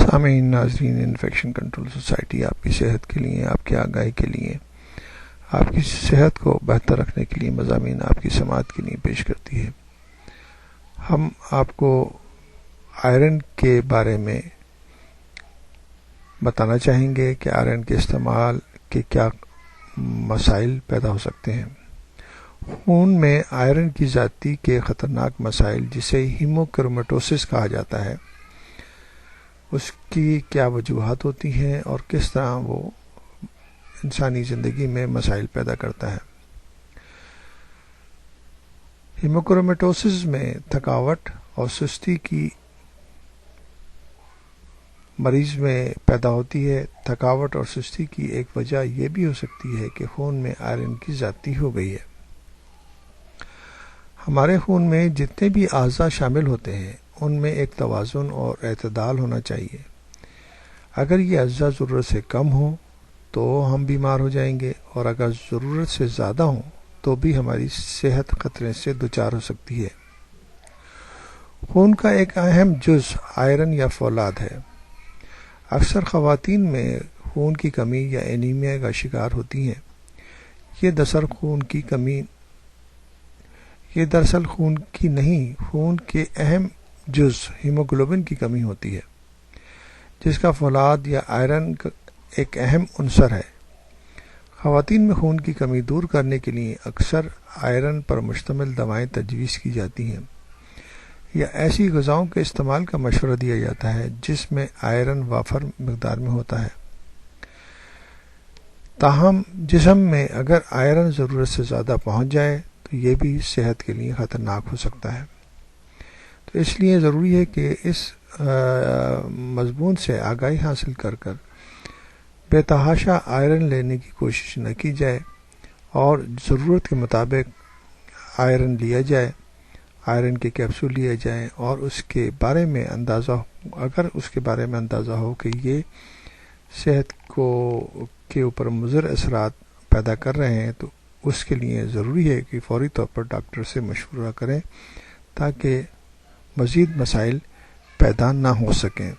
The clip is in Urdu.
سامعین ناظرین، انفیکشن کنٹرول سوسائٹی آپ کی صحت کے لیے، آپ کی آگاہی کے لیے، آپ کی صحت کو بہتر رکھنے کے لیے مضامین آپ کی سماعت کے لیے پیش کرتی ہے۔ ہم آپ کو آئرن کے بارے میں بتانا چاہیں گے کہ آئرن کے استعمال کے کیا مسائل پیدا ہو سکتے ہیں۔ خون میں آئرن کی زیادتی کے خطرناک مسائل، جسے ہیموکرومیٹوسس کہا جاتا ہے، اس کی کیا وجوہات ہوتی ہیں اور کس طرح وہ انسانی زندگی میں مسائل پیدا کرتا ہے۔ ہیموکرومیٹوسس میں تھکاوٹ اور سستی کی مریض میں پیدا ہوتی ہے۔ تھکاوٹ اور سستی کی ایک وجہ یہ بھی ہو سکتی ہے کہ خون میں آئرن کی زیادتی ہو گئی ہے۔ ہمارے خون میں جتنے بھی اعضاء شامل ہوتے ہیں ان میں ایک توازن اور اعتدال ہونا چاہیے۔ اگر یہ اجزاء ضرورت سے کم ہوں تو ہم بیمار ہو جائیں گے، اور اگر ضرورت سے زیادہ ہوں تو بھی ہماری صحت خطرے سے دوچار ہو سکتی ہے۔ خون کا ایک اہم جز آئرن یا فولاد ہے۔ اکثر خواتین میں خون کی کمی یا اینیمیا کا شکار ہوتی ہیں۔ یہ دراصل خون کی نہیں، خون کے اہم جز ہیموگلوبن کی کمی ہوتی ہے، جس کا فولاد یا آئرن ایک اہم عنصر ہے۔ خواتین میں خون کی کمی دور کرنے کے لیے اکثر آئرن پر مشتمل دوائیں تجویز کی جاتی ہیں، یا ایسی غذاؤں کے استعمال کا مشورہ دیا جاتا ہے جس میں آئرن وافر مقدار میں ہوتا ہے۔ تاہم جسم میں اگر آئرن ضرورت سے زیادہ پہنچ جائے تو یہ بھی صحت کے لیے خطرناک ہو سکتا ہے۔ تو اس لیے ضروری ہے کہ اس مضمون سے آگاہی حاصل کر بے تحاشا آئرن لینے کی کوشش نہ کی جائے، اور ضرورت کے مطابق آئرن لیا جائے، آئرن کے کیپسول لیے جائیں، اور اس کے بارے میں اندازہ ہو کہ یہ صحت کے اوپر مضر اثرات پیدا کر رہے ہیں، تو اس کے لیے ضروری ہے کہ فوری طور پر ڈاکٹر سے مشورہ کریں تاکہ مزید مسائل پیدا نہ ہو سکیں۔